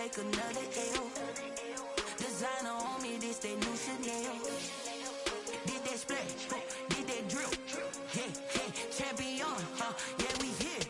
take another L. Designer on me, this that new Chanel. Did that splash, did that drill. Yeah, champion, yeah, we here.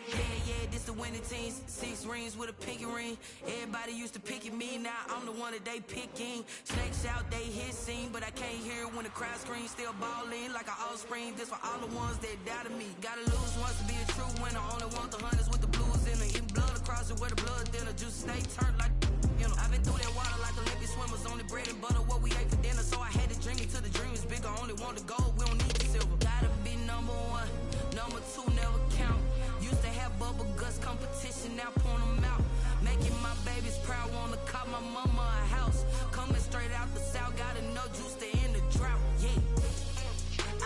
Yeah, this the winning team. 6 rings with a pinky ring. Everybody used to pick at me, now I'm the one that they picking. Snakes out, they hit scene, but I can't hear when the crowd screams. Still ballin' like an offspring. This for all the ones that doubted me. Gotta lose once to be a true winner. Only want the hunters with the blues in it. Eating blood across it where the blood thinner. Juice stay turned like I've been through that water like Olympic swimmers. Only bread and butter, what we ate for dinner. So I had to dream it till the dream is bigger. Only want the gold, we don't need the silver. Gotta be number 1, number 2 never count. Used to have bubble guts competition, now point them out. Making my babies proud, wanna cop my mama a house. Coming straight out the south, gotta know juice to end the drought. Yeah,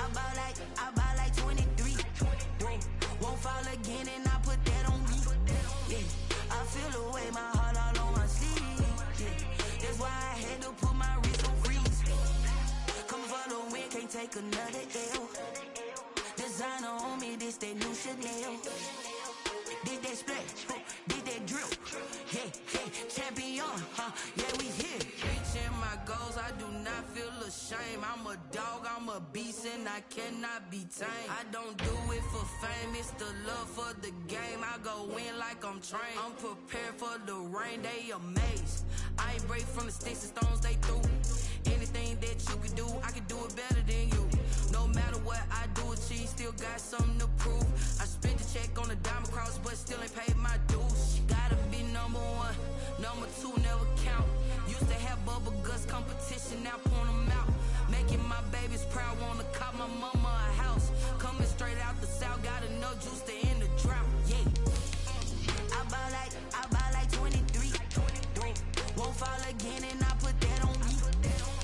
I buy like 23. Won't fall again and I put that on me. Yeah, I feel the way my heart all on my sleeve. That's why I had to put my wrist on freeze. Coming for the win, can't take another L. Designer on me, this that new Chanel. Did that splash, did that drill. Yeah, champion, yeah, we here. Reaching my goals, I do not feel ashamed. I'm a dog, I'm a beast, and I cannot be tamed. I don't do it for fame, it's the love for the game. I go in like I'm trained. I'm prepared for the rain, they amazed. I ain't break from the sticks and stones they threw. Anything that you can do, I can do it better than you. No matter what I do, achieve, still got something to prove. I spent the check on the diamond cross, but still ain't paid my dues. Gotta be number 1, number 2 never count. Used to have bubble guts competition, now point them out. Making my babies proud, wanna cop my mama a house. Coming straight out the south, gotta know juice to end the drought. Yeah, I buy like 23. Won't fall again and I put that on me.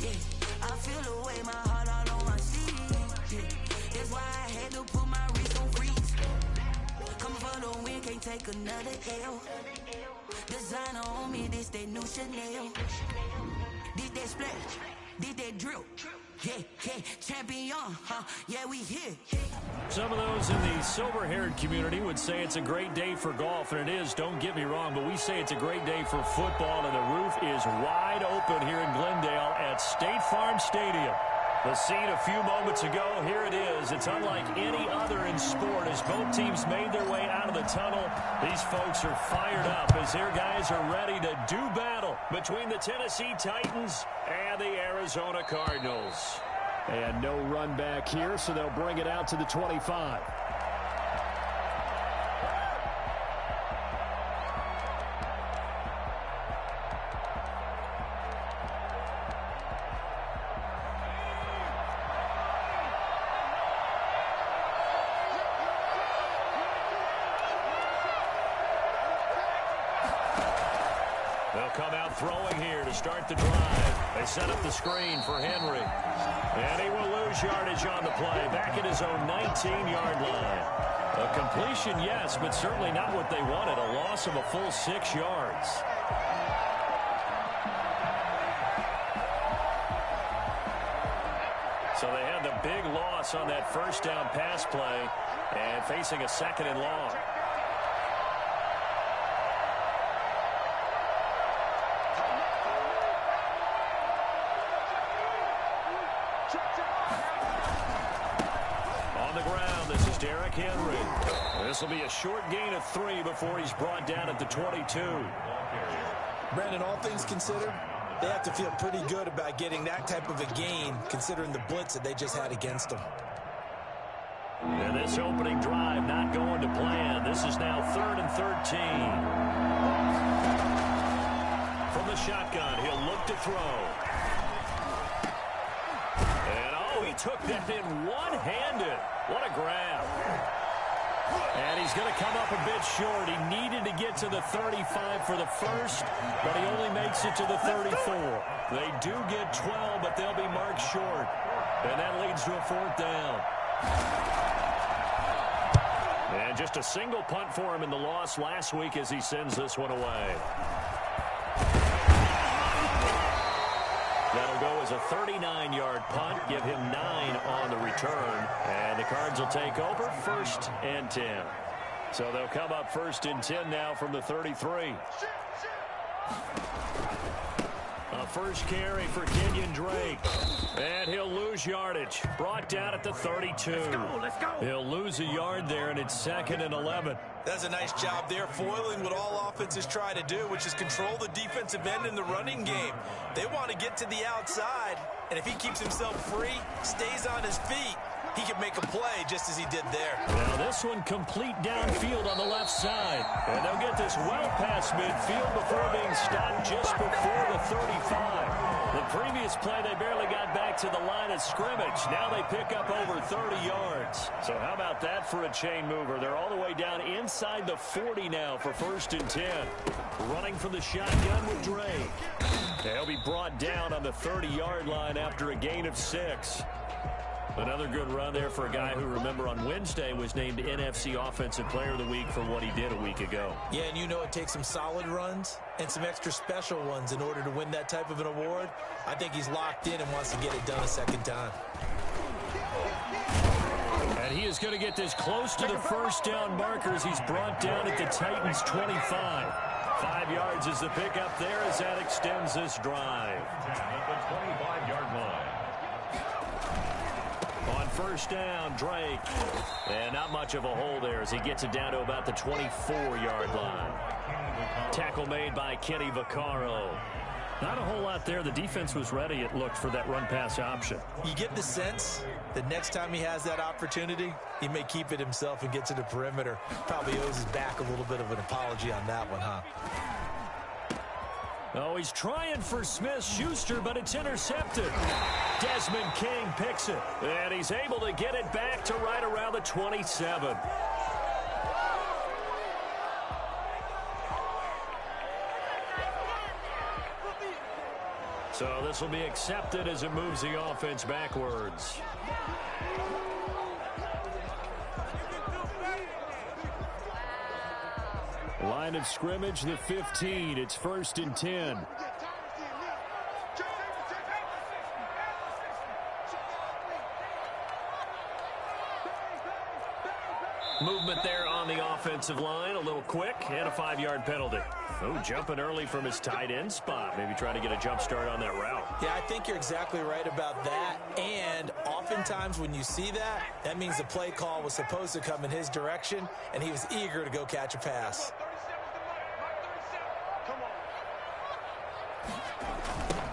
Yeah, I feel the way my heart all on my sleeve. Yeah, that's why I had to put my wrist on freeze. Coming for the win, can't take another L. Designer on me, this that new Chanel. Did that splash, did that drill. Yeah, champion, yeah, we here. Some of those in the silver-haired community would say it's a great day for golf, and it is, don't get me wrong, but we say it's a great day for football, and the roof is wide open here in Glendale at State Farm Stadium. The scene a few moments ago, here it is. It's unlike any other in sport as both teams made their way out of the tunnel. These folks are fired up as their guys are ready to do battle between the Tennessee Titans and the Arizona Cardinals. And no run back here, so they'll bring it out to the 25. Come out throwing here to start the drive. They set up the screen for Henry. And he will lose yardage on the play. Back at his own 19-yard line. A completion, yes, but certainly not what they wanted. A loss of a full 6 yards. So they had the big loss on that first down pass play and facing a 2nd and long. This will be a short gain of 3 before he's brought down at the 22. Brandon, all things considered, they have to feel pretty good about getting that type of a gain considering the blitz that they just had against them. And this opening drive not going to plan. This is now 3rd and 13. From the shotgun, he'll look to throw. And oh, he took that in one-handed. What a grab. And he's going to come up a bit short. He needed to get to the 35 for the first, but he only makes it to the 34. They do get 12, but they'll be marked short. And that leads to a 4th down. And just a single punt for him in the loss last week as he sends this one away. That'll go as a 39-yard punt, give him 9 on the return, and the Cards will take over 1st and 10. So they'll come up 1st and 10 now from the 33. first carry for Kenyon Drake. And he'll lose yardage. Brought down at the 32. Let's go. He'll lose a yard there, and it's 2nd and 11. That's a nice job there, foiling what all offenses try to do, which is control the defensive end in the running game. They want to get to the outside, and if he keeps himself free, stays on his feet, he can make a play just as he did there. Now this one complete downfield on the left side. And they'll get this well past midfield before being stopped just before the 35. The previous play, they barely got back to the line of scrimmage. Now they pick up over 30 yards. So how about that for a chain mover? They're all the way down inside the 40 now for 1st and 10. Running from the shotgun with Drake. They'll be brought down on the 30-yard line after a gain of 6. Another good run there for a guy who, remember, on Wednesday was named NFC Offensive Player of the Week for what he did a week ago. Yeah, and you know it takes some solid runs and some extra special ones in order to win that type of an award. I think he's locked in and wants to get it done a second time. And he is going to get this close to the first down markers. He's brought down at the Titans' 25. 5 yards is the pickup there as that extends this drive. At the 25-yard line. On first down, Drake. And not much of a hole there as he gets it down to about the 24-yard line. Tackle made by Kenny Vaccaro. Not a whole lot there. The defense was ready, it looked, for that run-pass option. You get the sense that next time he has that opportunity, he may keep it himself and get to the perimeter. Probably owes his back a little bit of an apology on that one, huh? Oh, he's trying for Smith-Schuster, but it's intercepted. Desmond King picks it, and he's able to get it back to right around the 27. So this will be accepted as it moves the offense backwards. Line of scrimmage, the 15. It's 1st and 10. Movement there on the offensive line. A little quick and a 5-yard penalty. Oh, jumping early from his tight end spot. Maybe trying to get a jump start on that route. Yeah, I think you're exactly right about that. And oftentimes when you see that, that means the play call was supposed to come in his direction, and he was eager to go catch a pass.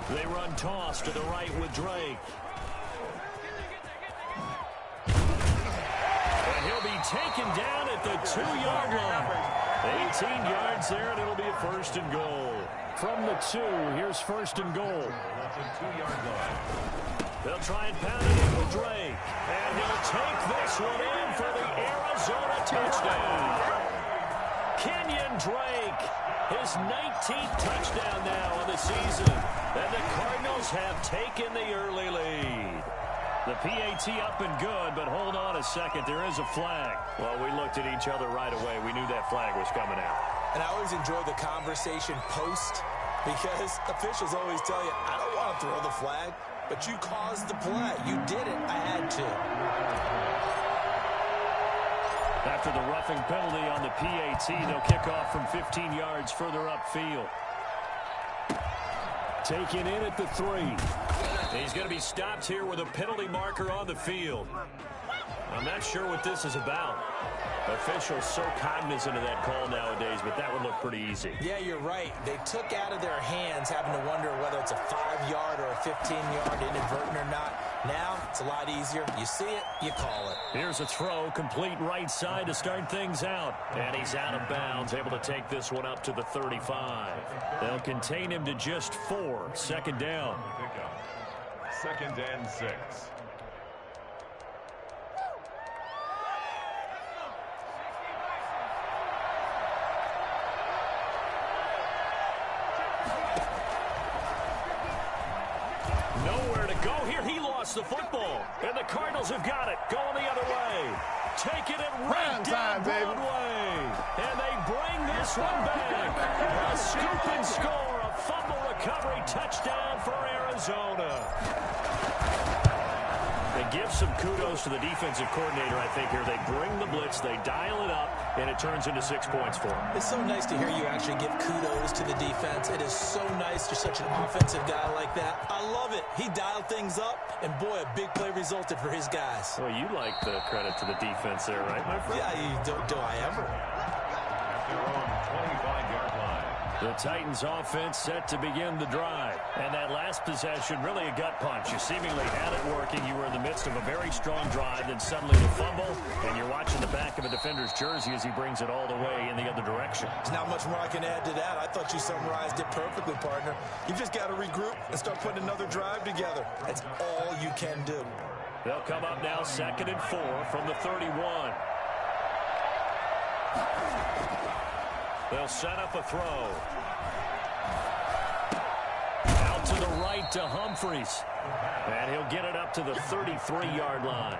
They run toss to the right with Drake. And he'll be taken down at the 2-yard line. 18 yards there, and it'll be a 1st and goal. From the 2, here's 1st and goal. That's a 2-yard line. They'll try and pound it in with Drake. And he'll take this one in for the Arizona touchdown. Kenyon Drake, his 19th touchdown now of the season. And the Cardinals have taken the early lead. The PAT up and good, but hold on a second. There is a flag. Well, we looked at each other right away. We knew that flag was coming out. And I always enjoy the conversation post because officials always tell you, I don't want to throw the flag, but you caused the play. You did it. I had to. After the roughing penalty on the PAT, they'll kick off from 15 yards further upfield. Taken in at the 3. He's going to be stopped here with a penalty marker on the field. I'm not sure what this is about. Officials so cognizant of that call nowadays, but that would look pretty easy. Yeah, you're right. They took out of their hands having to wonder whether it's a 5-yard or a 15-yard inadvertent or not. Now, it's a lot easier. You see it, you call it. Here's a throw, complete right side to start things out. And he's out of bounds, able to take this one up to the 35. They'll contain him to just 4. 2nd down. 2nd and 6. Nowhere to go here. He lost the football. And the Cardinals have got it. Going the other way. Taking it right down Broadway. And they bring this one back. A scoop and score. A fumble recovery touchdown for Arizona. They give some kudos to the defensive coordinator, I think, here. They bring the blitz. They dial it up. and it turns into 6 points for him. It's so nice to hear you actually give kudos to the defense. It is so nice. You're such an offensive guy like that. I love it. He dialed things up, and boy, a big play resulted for his guys. Well, you like the credit to the defense there, right, my friend? Yeah, do I ever? At their own 25-yard line. The Titans offense set to begin the drive. And that last possession, really a gut punch. You seemingly had it working. You were in the midst of a very strong drive, then suddenly the fumble, and you're watching the back of a defender's jersey as he brings it all the way in the other direction. There's not much more I can add to that. I thought you summarized it perfectly, partner. You just got to regroup and start putting another drive together. That's all you can do. They'll come up now 2nd and 4 from the 31. They'll set up a throw. Out to the right to Humphries. And he'll get it up to the 33-yard line.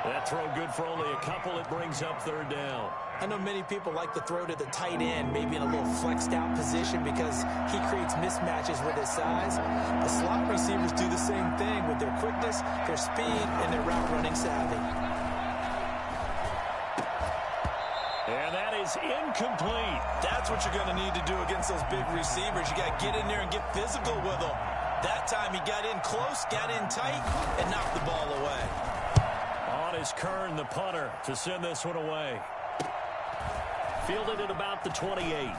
That throw good for only a couple. It brings up 3rd down. I know many people like to throw to the tight end, maybe in a little flexed out position because he creates mismatches with his size. The slot receivers do the same thing with their quickness, their speed, and their route running savvy. And that is incomplete. That's what you're going to need to do against those big receivers. You got to get in there and get physical with them. That time he got in close, got in tight, and knocked the ball away. On is Kern, the punter, to send this one away. Fielded at about the 28.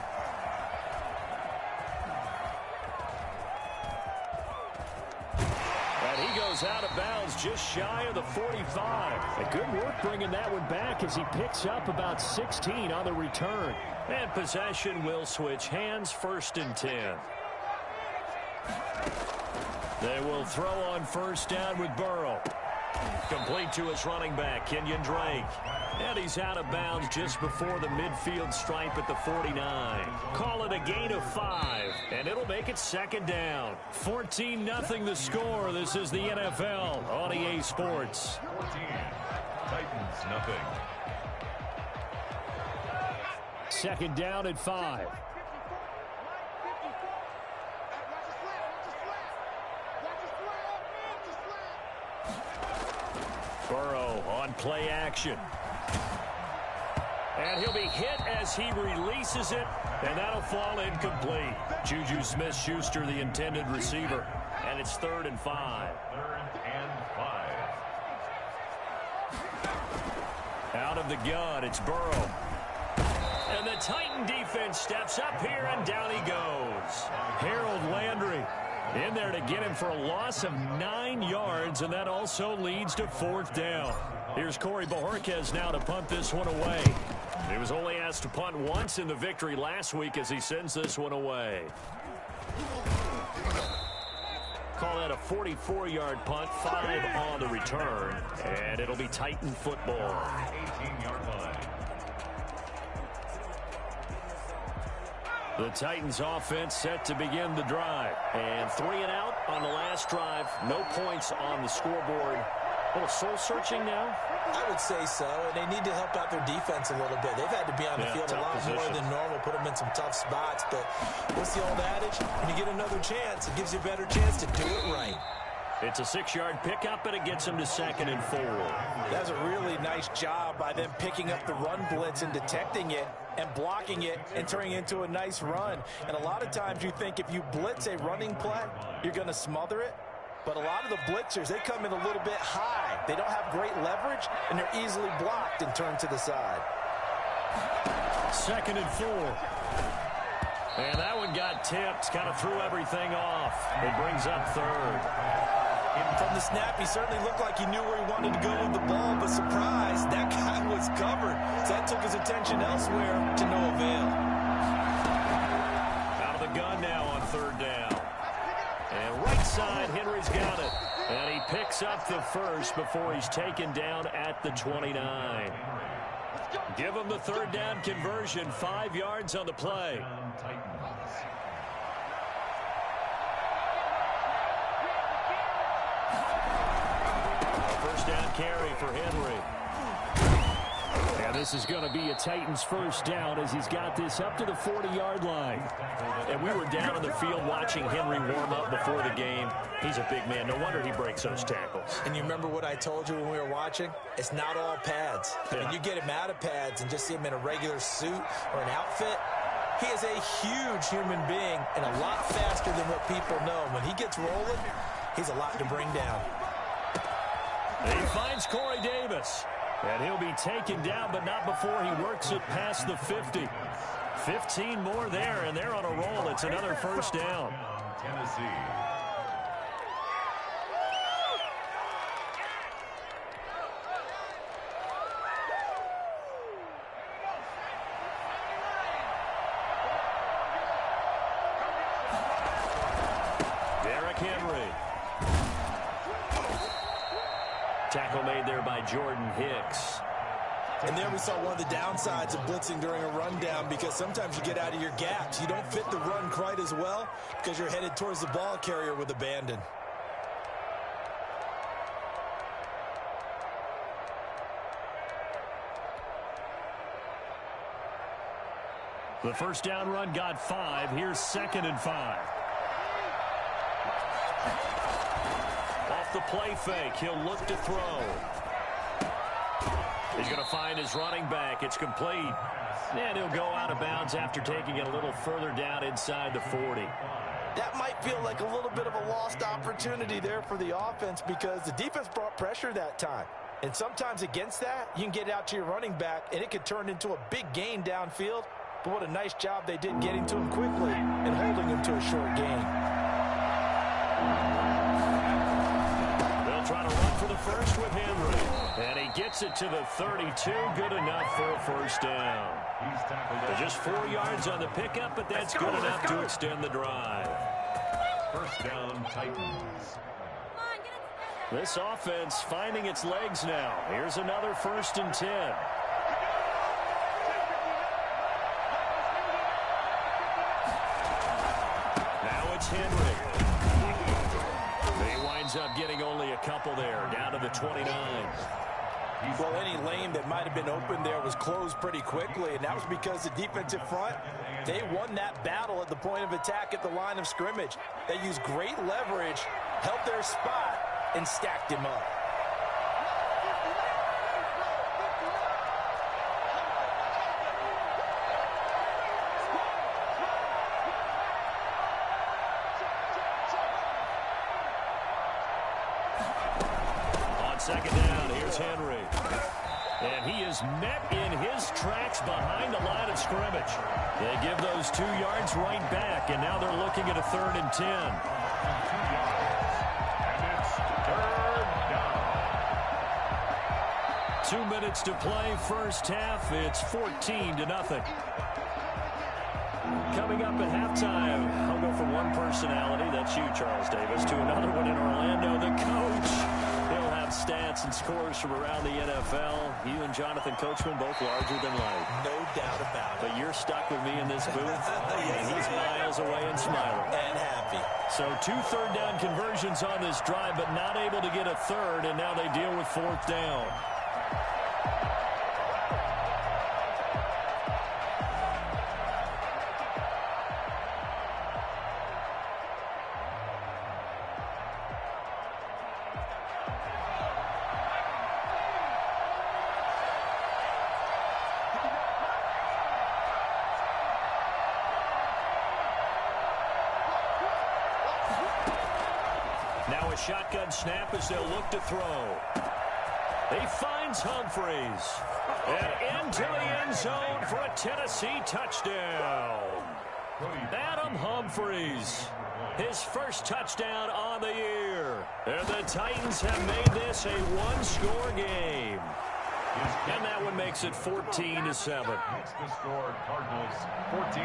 And he goes out of bounds just shy of the 45. A good work bringing that one back as he picks up about 16 on the return. And possession will switch hands, 1st and 10. They will throw on 1st down with Burrow. Complete to his running back, Kenyon Drake. And he's out of bounds just before the midfield stripe at the 49. Call it a gain of 5, and it'll make it 2nd down. 14-0 the score. This is the NFL on EA Sports. 14. Titans, nothing. 2nd down at 5. Burrow on play action. And he'll be hit as he releases it, and that'll fall incomplete. Juju Smith-Schuster, the intended receiver, and it's 3rd and 5. 3rd and 5. Out of the gun, it's Burrow. And the Titan defense steps up here, and down he goes. Harold Landry in there to get him for a loss of 9 yards, and that also leads to 4th down. Here's Corey Bojorquez now to punt this one away. He was only asked to punt once in the victory last week as he sends this one away. Call that a 44-yard punt, 5 on the return, and it'll be Titan football. 18-yard line. The Titans offense set to begin the drive. And 3 and out on the last drive. No points on the scoreboard. A little soul-searching now? I would say so, and they need to help out their defense a little bit. They've had to be on the field a lot more than normal, put them in some tough spots. But what's the old adage? When you get another chance, it gives you a better chance to do it right. It's a 6-yard pickup, and it gets him to 2nd and 4. That's a really nice job by them picking up the run blitz and detecting it and blocking it and turning it into a nice run. And a lot of times you think if you blitz a running play, you're going to smother it. But a lot of the blitzers, they come in a little bit high. They don't have great leverage, and they're easily blocked and turned to the side. 2nd and 4. And that one got tipped, kind of threw everything off. It brings up 3rd. From the snap, he certainly looked like he knew where he wanted to go with the ball, but surprise, that guy was covered. So that took his attention elsewhere to no avail. Out of the gun now on 3rd down. And right side, Henry's got it. And he picks up the first before he's taken down at the 29. Give him the 3rd down conversion, 5 yards on the play. First down carry for Henry. And This is going to be a Titans first down as he's got this up to the 40-yard line. And we were down on the field watching Henry warm up before the game. He's a big man. No wonder he breaks those tackles. And you remember what I told you when we were watching? It's not all pads. Yeah. When you get him out of pads and just see him in a regular suit or an outfit, he is a huge human being and a lot faster than what people know. When he gets rolling, he's a lot to bring down. He finds Corey Davis. And he'll be taken down, but not before he works it past the 50. 15 more there, and they're on a roll. It's another first down. Tennessee. Derrick Henry. Tackle made there by Jordan Hicks. And there we saw one of the downsides of blitzing during a rundown, because sometimes you get out of your gaps. You don't fit the run quite as well because you're headed towards the ball carrier with abandon. The first down run got 5. Here's 2nd and 5. Off the play fake, he'll look to throw. He's going to find his running back. It's complete. And he'll go out of bounds after taking it a little further down inside the 40. That might feel like a little bit of a lost opportunity there for the offense, because the defense brought pressure that time. And sometimes against that, you can get out to your running back, and it could turn into a big gain downfield. But what a nice job they did getting to him quickly and holding him to a short gain. They'll try to run for the first with Henry. And he gets it to the 32. Good enough for a first down. Just 4 yards on the pickup, but that's good enough to extend the drive. First down, Titans. This offense finding its legs now. Here's another 1st and 10. Now it's Henry. He winds up getting only a couple there, down to the 29. Well, any lane that might have been open there was closed pretty quickly, and that was because the defensive front, they won that battle at the point of attack at the line of scrimmage. They used great leverage, held their spot, and stacked him up. On 2nd down, here's Henry. And he is met in his tracks behind the line of scrimmage. They give those 2 yards right back, and now they're looking at a 3rd and 10. And it's 3rd down. 2 minutes to play, first half. It's 14-0. Coming up at halftime, I'll go from one personality, that's you, Charles Davis, to another one in Orlando, the coach. He'll have stats and scores from around the NFL. You and Jonathan Coachman, both larger than life. No doubt about it. But you're stuck with me in this booth, and he's miles away and smiling. And happy. So 2 third-down conversions on this drive, but not able to get a third, and now they deal with 4th down. Now a shotgun snap as they'll look to throw. He finds Humphries. And into the end zone for a Tennessee touchdown. Adam Humphries. His first touchdown on the year. And the Titans have made this a one-score game. And that one makes it 14-7. Next to score, Cardinals 14,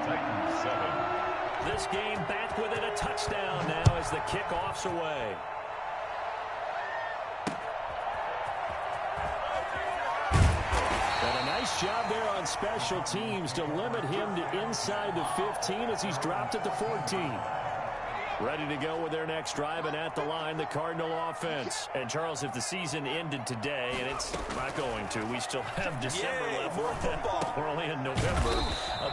Titans 7. This game back within a touchdown now as the kickoff's away. And a nice job there on special teams to limit him to inside the 15 as he's dropped at the 14. Ready to go with their next drive, and at the line, the Cardinal offense. And, Charles, if the season ended today, and it's not going to, we still have December left. More football. We're only in November.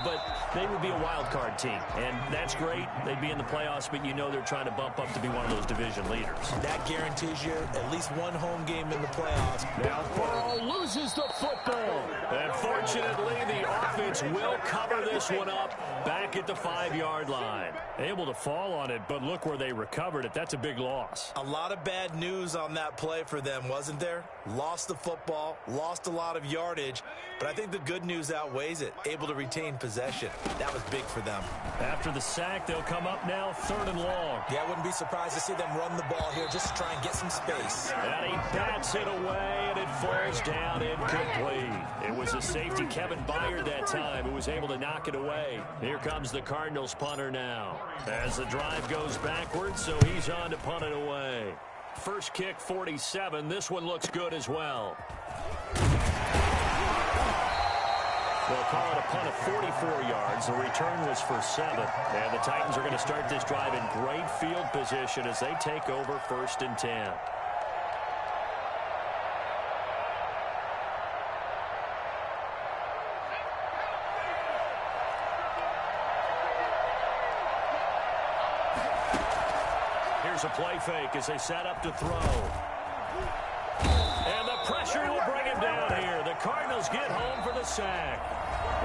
But they would be a wild card team, and that's great. They'd be in the playoffs, but you know they're trying to bump up to be one of those division leaders. That guarantees you at least one home game in the playoffs. Now Burrow loses the football. And fortunately, the offense will cover this one up back at the 5-yard line. Able to fall on it, but look where they recovered it. That's a big loss. A lot of bad news on that play for them, wasn't there? Lost the football, lost a lot of yardage, but I think the good news outweighs it. Able to retain possession. That was big for them. After the sack, they'll come up now 3rd and long. Yeah, I wouldn't be surprised to see them run the ball here just to try and get some space. And he bats it away, and it falls down incomplete. It was a safety, Kevin Byard, that time, who was able to knock it away. Here comes the Cardinals punter now. As the drive goes backwards, so he's on to punt it away. First kick, 47. This one looks good as well. They'll call it a punt of 44 yards. The return was for 7. And the Titans are going to start this drive in great field position as they take over 1st and 10. Here's a play fake as they set up to throw. And the pressure will bring him down here. The Cardinals get home for the sack.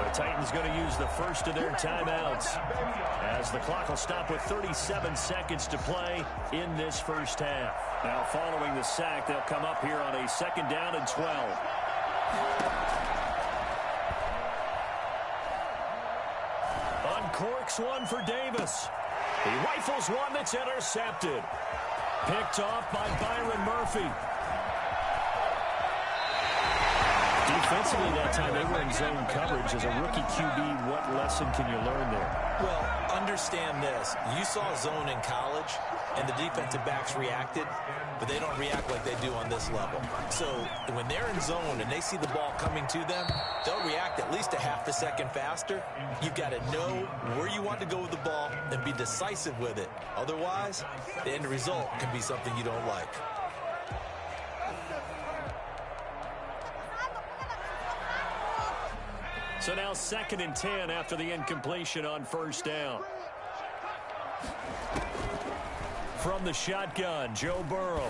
The Titans going to use the first of their timeouts as the clock will stop with 37 seconds to play in this first half. Now following the sack, they'll come up here on a 2nd down and 12. Uncorks one for Davis. He rifles one that's intercepted. Picked off by Byron Murphy. Defensively that time, they were in zone coverage. As a rookie QB, what lesson can you learn there? Well, understand this. You saw zone in college, and the defensive backs reacted, but they don't react like they do on this level. So when they're in zone and they see the ball coming to them, they'll react at least a half a second faster. You've got to know where you want to go with the ball and be decisive with it. Otherwise, the end result can be something you don't like. So now 2nd and 10 after the incompletion on 1st down. From the shotgun, Joe Burrow.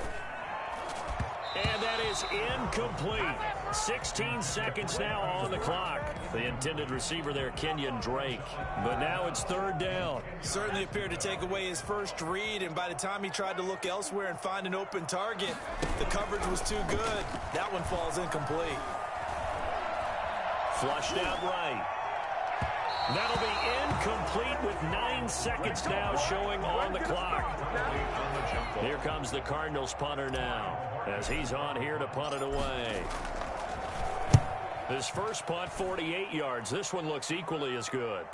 And that is incomplete. 16 seconds now on the clock. The intended receiver there, Kenyon Drake. But now it's 3rd down. Certainly appeared to take away his first read, and by the time he tried to look elsewhere and find an open target, the coverage was too good. That one falls incomplete. Flushed out right. That'll be incomplete with 9 seconds now showing on the clock. Here comes the Cardinals punter now as he's on here to punt it away. His first punt, 48 yards. This one looks equally as good.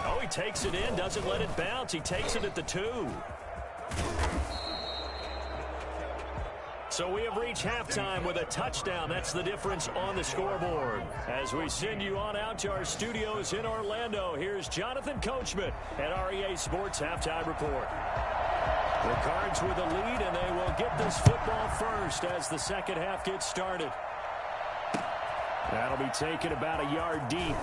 Oh, he takes it in, doesn't let it bounce. He takes it at the 2. So we have reached halftime with a touchdown. That's the difference on the scoreboard. As we send you on out to our studios in Orlando, here's Jonathan Coachman at REA Sports Halftime Report. The Cards with the lead, and they will get this football first as the second half gets started. That'll be taken about a yard deep.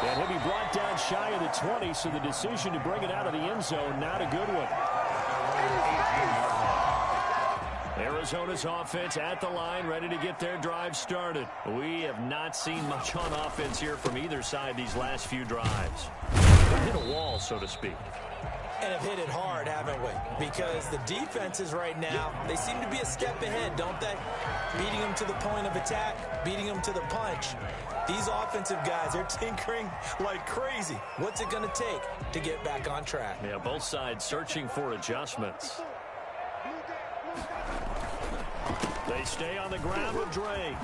And he'll be brought down shy of the 20, so the decision to bring it out of the end zone, not a good one. Arizona's offense at the line, ready to get their drive started. We have not seen much on offense here from either side these last few drives. They've hit a wall, so to speak. And have hit it hard, haven't we? Because the defenses right now, they seem to be a step ahead, don't they? Beating them to the point of attack, beating them to the punch. These offensive guys are tinkering like crazy. What's it going to take to get back on track? Yeah, both sides searching for adjustments. They stay on the ground with Drake.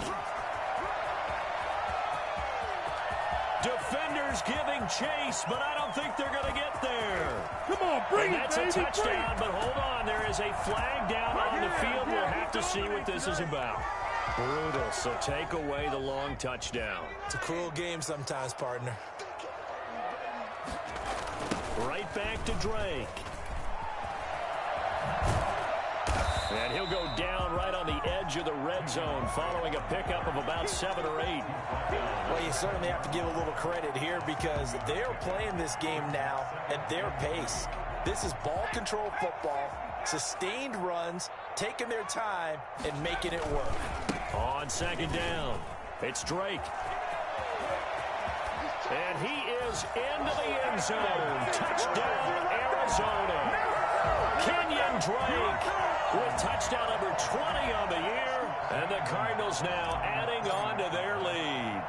Defenders giving chase, but I don't think they're going to get there. Come on, bring it, baby. That's a touchdown, but hold on. There is a flag down on the field. We'll have to see what this is about. Brutal, so take away the long touchdown. It's a cruel game sometimes, partner. Right back to Drake. And he'll go down right on the edge of the red zone following a pickup of about 7 or 8. Well, you certainly have to give a little credit here because they're playing this game now at their pace. This is ball control football, sustained runs, taking their time, and making it work. On second down, it's Drake. And he is into the end zone. Touchdown, Arizona. Kenyon Drake with touchdown number 20 on the year. And the Cardinals now adding on to their lead.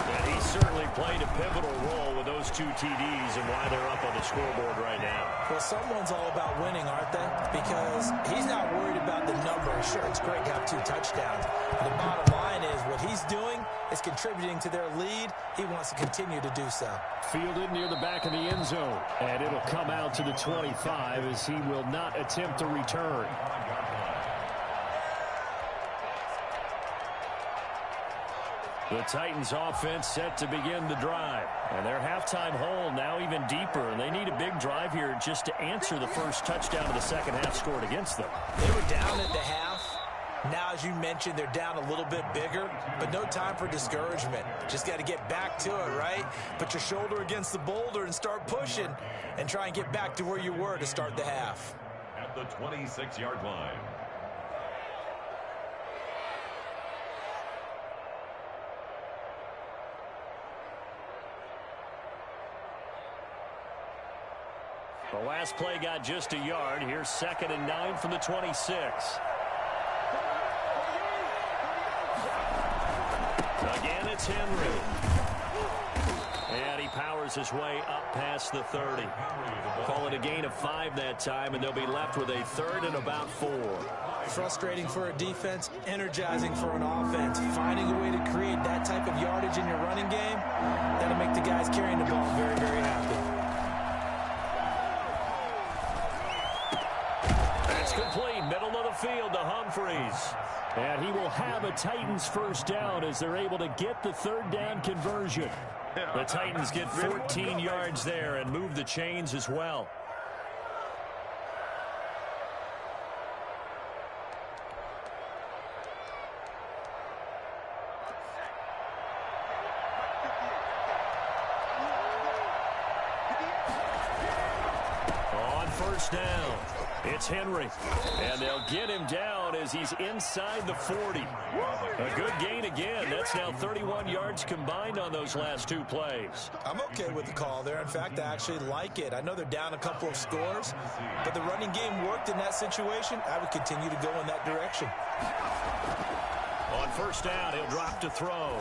And he certainly played a pivotal role with those 2 TDs and why they're up on the scoreboard right now. Well, someone's all about winning, aren't they? Because he's not worried about the numbers. Sure, it's great to have 2 touchdowns. But the bottom line is what he's doing is contributing to their lead. He wants to continue to do so. Fielded near the back of the end zone. And it'll come out to the 25 as he will not attempt to return. The Titans offense set to begin the drive. And their halftime hole now even deeper. And they need a big drive here just to answer the first touchdown of the second half scored against them. They were down at the half. Now, as you mentioned, they're down a little bit bigger, but no time for discouragement. Just got to get back to it, right? Put your shoulder against the boulder and start pushing and try and get back to where you were to start the half. At the 26-yard line. The last play got just a yard. Here's 2nd and 9 from the 26. Again, it's Henry. And he powers his way up past the 30. Call it a gain of 5 that time, and they'll be left with a 3rd and about 4. Frustrating for a defense, energizing for an offense. Finding a way to create that type of yardage in your running game, that'll make the guys carrying the ball very, very happy. Complete, middle of the field to Humphreys. And he will have a Titans first down as they're able to get the 3rd down conversion. The Titans get 14 yards there and move the chains as well. On first down, it's Henry, and they'll get him down as he's inside the 40. A good gain again. That's now 31 yards combined on those last 2 plays. I'm okay with the call there. In fact, I actually like it. I know they're down a couple of scores, but the running game worked in that situation. I would continue to go in that direction. On first down, he'll drop to throw.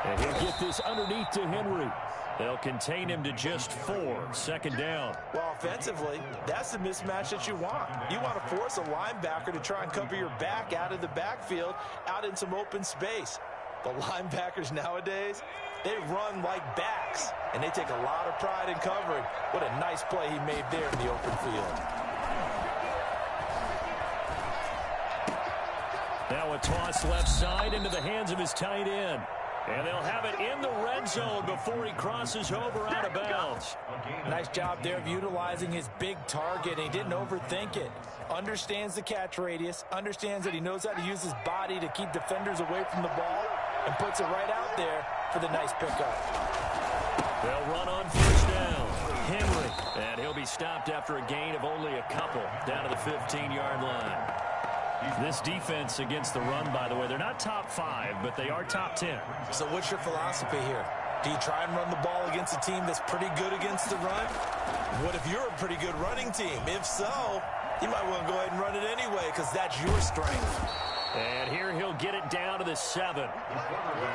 And he'll get this underneath to Henry. They'll contain him to just 4. 2nd down. Well, offensively, that's the mismatch that you want. You want to force a linebacker to try and cover your back out of the backfield, out in some open space. The linebackers nowadays, they run like backs, and they take a lot of pride in covering. What a nice play he made there in the open field. Now a toss left side into the hands of his tight end. And they'll have it in the red zone before he crosses over out of bounds. Nice job there of utilizing his big target. He didn't overthink it. Understands the catch radius. Understands that he knows how to use his body to keep defenders away from the ball. And puts it right out there for the nice pickup. They'll run on first down. Henry. And he'll be stopped after a gain of only a couple down to the 15-yard line. This defense against the run, by the way, they're not top 5, but they are top 10. So what's your philosophy here? Do you try and run the ball against a team that's pretty good against the run? What if you're a pretty good running team? If so, you might want to go ahead and run it anyway because that's your strength. And here he'll get it down to the 7.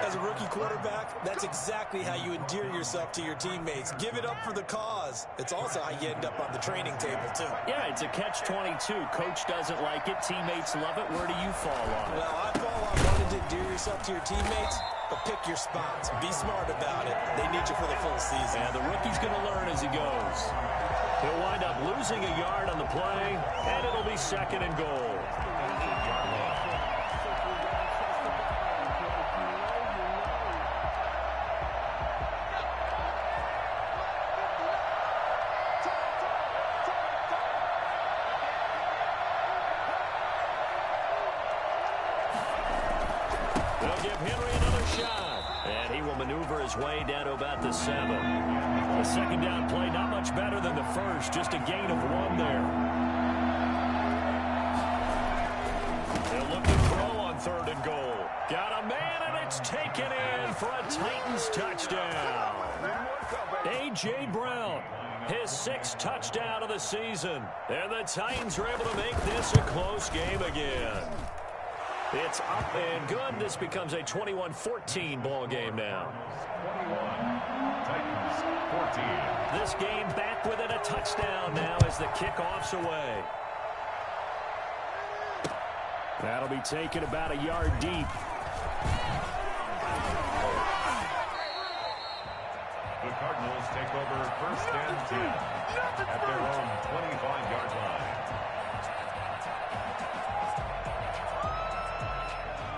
As a rookie quarterback, that's exactly how you endear yourself to your teammates. Give it up for the cause. It's also how you end up on the training table, too. Yeah, it's a catch-22. Coach doesn't like it. Teammates love it. Where do you fall on it? Well, I fall on wanting to endear yourself to your teammates, but pick your spots. Be smart about it. They need you for the full season. And the rookie's going to learn as he goes. He'll wind up losing a yard on the play, and it'll be 2nd and goal. They'll give Henry another shot. And he will maneuver his way down to about the 7. The second down play, not much better than the first. Just a gain of 1 there. They'll look to throw on 3rd and goal. Got a man, and it's taken in for a Titans touchdown. A.J. Brown, his 6th touchdown of the season. And the Titans are able to make this a close game again. It's up and good. This becomes a 21-14 ball game now. 21, Titans 14. This game back within a touchdown now as the kickoff's away. That'll be taken about a yard deep. The Cardinals take over 1st and 10 at their own 25-yard line.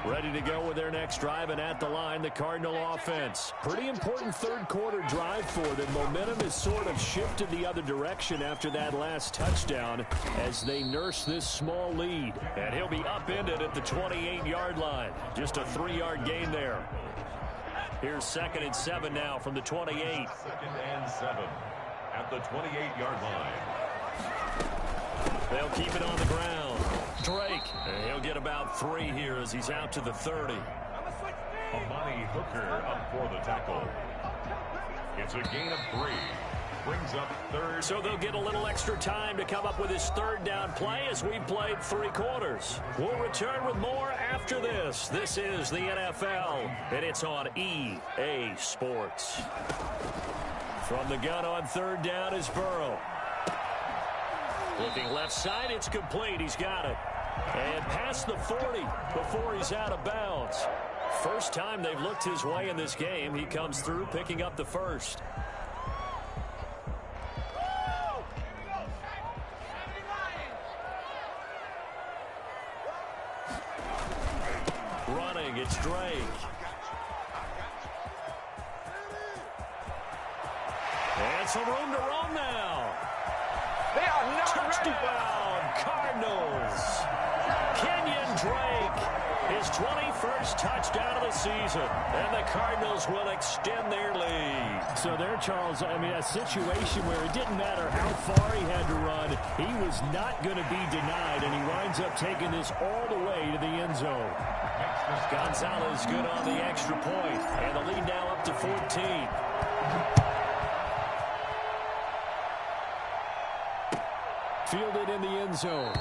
Ready to go with their next drive, and at the line, the Cardinal offense. Pretty important 3rd quarter drive for them. Momentum has sort of shifted the other direction after that last touchdown as they nurse this small lead. And he'll be upended at the 28-yard line. Just a 3-yard gain there. Here's 2nd and 7 now from the 28. 2nd and 7 at the 28-yard line. They'll keep it on the ground. Drake, and he'll get about 3 here as he's out to the 30. Amani Hooker up for the tackle. It's a gain of 3. Brings up 3rd. So they'll get a little extra time to come up with his 3rd down play as we played 3 quarters. We'll return with more after this. This is the NFL, and it's on EA Sports. From the gun on 3rd down is Burrow. Looking left side, it's complete. He's got it. And past the 40 before he's out of bounds. First time they've looked his way in this game. He comes through picking up the 1st. Running, it's Drake. And some room to roam now. They are not Touchdown, Cardinals. Kenyon Drake, his 21st touchdown of the season. And the Cardinals will extend their lead. So there, Charles, I mean, a situation where it didn't matter how far he had to run. He was not going to be denied, and he winds up taking this all the way to the end zone. Gonzalez good on the extra point. And the lead now up to 14. Fielded in the end zone.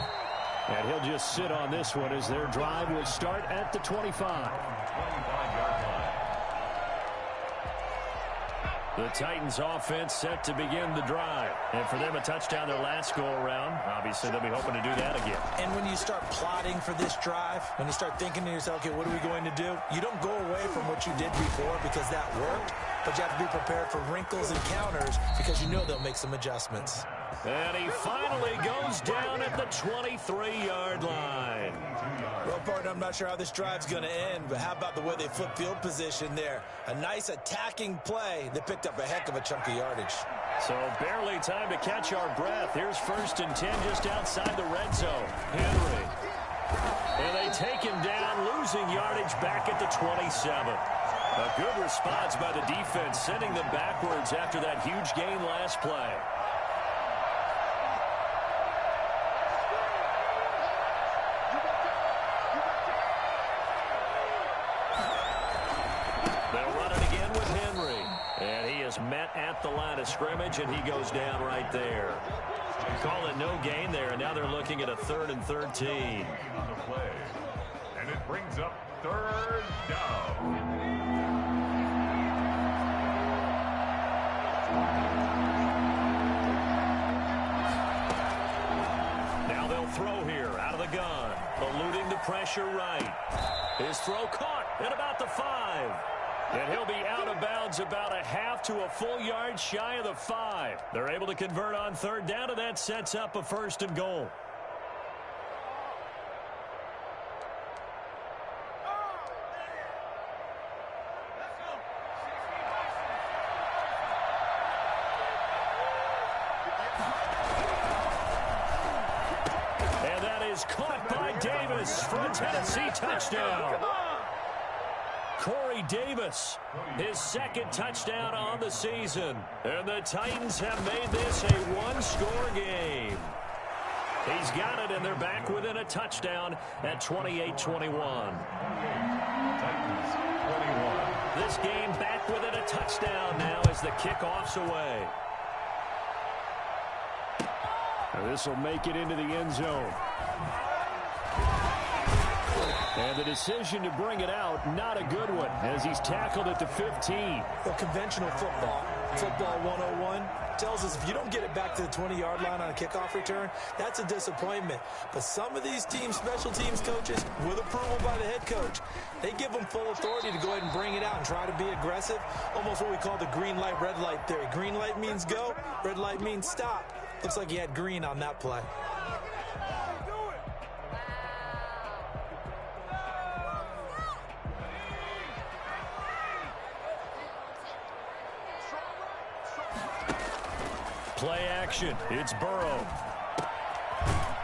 And he'll just sit on this one as their drive will start at the 25. 25-yard line. The Titans offense set to begin the drive. And for them, a touchdown their last go-around. Obviously, they'll be hoping to do that again. And when you start plotting for this drive, when you start thinking to yourself, okay, what are we going to do? You don't go away from what you did before because that worked, but you have to be prepared for wrinkles and counters because you know they'll make some adjustments. And he finally goes down at the 23-yard line. Well, partner, I'm not sure how this drive's going to end, but how about the way they flip field position there? A nice attacking play that picked up a heck of a chunk of yardage. So barely time to catch our breath. Here's 1st and 10 just outside the red zone. Henry. And they take him down, losing yardage back at the 27. A good response by the defense, sending them backwards after that huge gain last play. Met at the line of scrimmage, and he goes down right there. Call it no gain there, and now they're looking at a 3rd and 13. On the play. And it brings up 3rd down. Now they'll throw here out of the gun. Eluding the pressure right. His throw caught at about the 5. And he'll be out of bounds about a half to a full yard shy of the 5. They're able to convert on 3rd down, and that sets up a 1st and goal. And that is caught by Davis for a Tennessee touchdown. Corey Davis, his second touchdown on the season. And the Titans have made this a one-score game. He's got it, and they're back within a touchdown at 28-21. Titans 21. This game back within a touchdown now as the kickoff's away. This will make it into the end zone. And the decision to bring it out, not a good one, as he's tackled at the 15. Well, conventional football 101, tells us if you don't get it back to the 20-yard line on a kickoff return, that's a disappointment. But some of these teams, special teams coaches, with approval by the head coach, they give them full authority to go ahead and bring it out and try to be aggressive, almost what we call the green light, red light theory. Green light means go, red light means stop. Looks like he had green on that play. Play action. It's Burrow.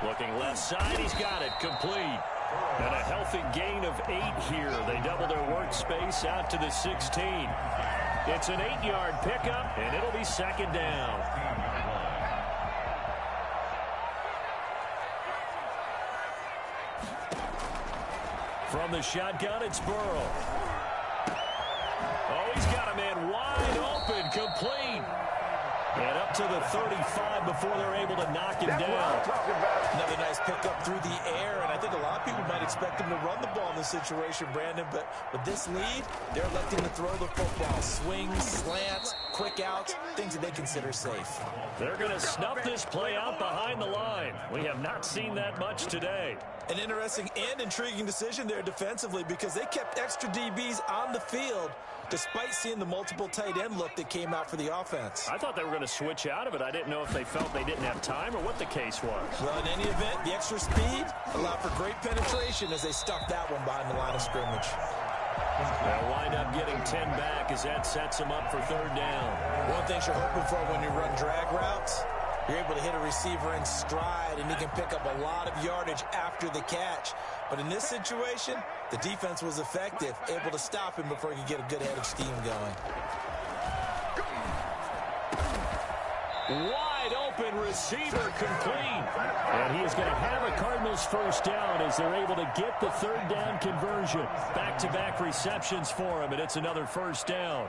Looking left side. He's got it. Complete. And a healthy gain of 8 here. They double their workspace out to the 16. It's an 8-yard pickup, and it'll be second down. From the shotgun, it's Burrow. Oh, he's got a man wide open. Complete. And up to the 35 before they're able to knock him down. Another nice pickup through the air, and I think a lot of people might expect him to run the ball in this situation, Brandon, but with this lead, they're electing to throw the football. Swings, slants, quick outs, things that they consider safe. They're going to snuff this play out behind the line. We have not seen that much today. An interesting and intriguing decision there defensively because they kept extra DBs on the field despite seeing the multiple tight end look that came out for the offense. I thought they were going to switch out of it. I didn't know if they felt they didn't have time or what the case was. Well, in any event, the extra speed allowed for great penetration as they stuck that one behind the line of scrimmage. They'll wind up getting 10 back as that sets them up for third down. One thing you're hoping for when you run drag routes, you're able to hit a receiver in stride, and he can pick up a lot of yardage after the catch. But in this situation, the defense was effective, able to stop him before he could get a good head of steam going. Wide open receiver complete. And he is going to have a Cardinals first down as they're able to get the third down conversion. Back-to-back receptions for him, and it's another first down.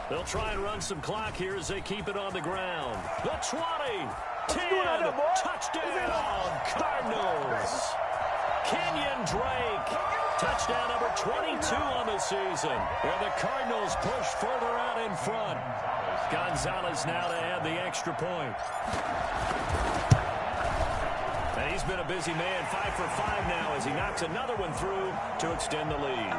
They'll try and run some clock here as they keep it on the ground. The 20, 10, touchdown, Cardinals. Kenyon Drake, touchdown number 22 on the season. And the Cardinals push further out in front. Gonzalez now to add the extra point. And he's been a busy man, 5 for 5 now as he knocks another one through to extend the lead.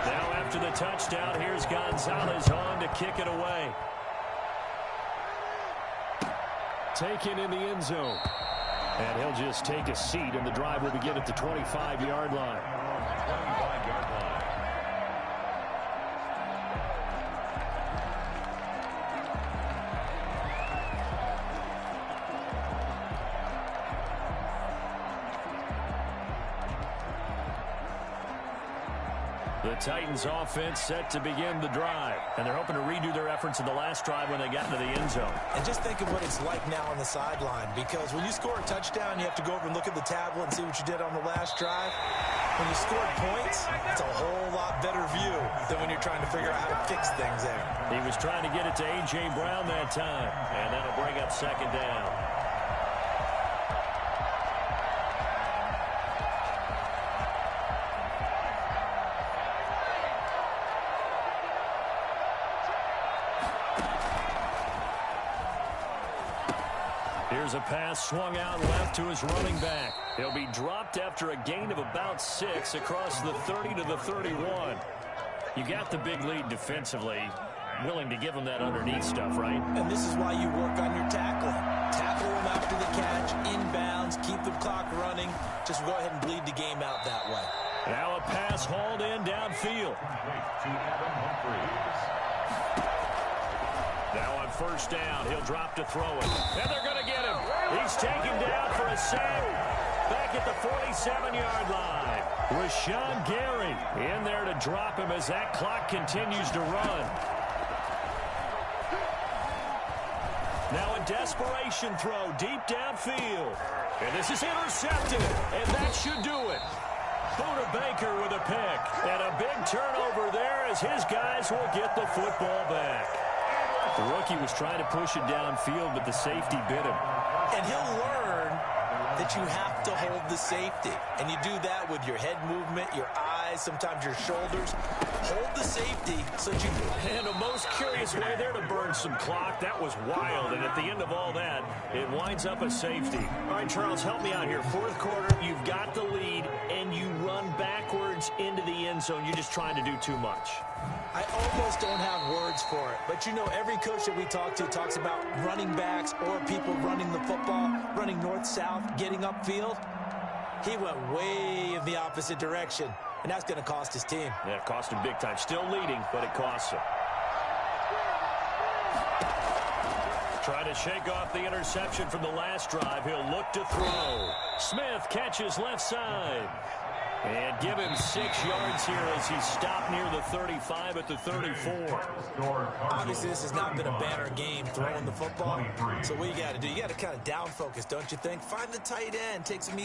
Now after the touchdown, here's Gonzalez on to kick it away. Taken in the end zone. And he'll just take a seat, and the drive will begin at the 25-yard line. 25-yard line. The Titans offense set to begin the drive, and they're hoping to redo their efforts in the last drive when they got into the end zone. And just think of what it's like now on the sideline, because when you score a touchdown, you have to go over and look at the tablet and see what you did on the last drive. When you scored points, it's a whole lot better view than when you're trying to figure out how to fix things there. He was trying to get it to A.J. Brown that time, and that'll bring up second down. Here's a pass swung out left to his running back. He'll be dropped after a gain of about 6 across the 30 to the 31. You got the big lead defensively. Willing to give him that underneath stuff, right? And this is why you work on your tackling. Tackle him after the catch, inbounds, keep the clock running. Just go ahead and bleed the game out that way. Now a pass hauled in downfield. To Adam Humphries. Now on first down, he'll drop to throw it. And they're going to get him. He's taken down for a sack. Back at the 47-yard line. Rashawn Gary in there to drop him as that clock continues to run. Now a desperation throw deep downfield. And this is intercepted. And that should do it. Buda Baker with a pick. And a big turnover there as his guys will get the football back. The rookie was trying to push it downfield, but the safety bit him. And he'll learn that you have to hold the safety. And you do that with your head movement, your eyes, sometimes your shoulders. Hold the safety so that you can. And a most curious way there to burn some clock. That was wild. And at the end of all that, it winds up a safety. All right, Charles, help me out here. Fourth quarter, you've got the lead, and you run backwards into the end zone. You're just trying to do too much. I almost don't have words for it. But, you know, every coach that we talk to talks about running backs or people running the football, running north-south, getting upfield. He went way in the opposite direction, and that's going to cost his team. Yeah, it cost him big time. Still leading, but it costs him. Trying to shake off the interception from the last drive. He'll look to throw. Smith catches left side. And give him 6 yards here as he's stopped near the 35 at the 34. Obviously, this has not been a banner game throwing the football. So what you got to do, you got to kind of down focus, don't you think? Find the tight end, take some easy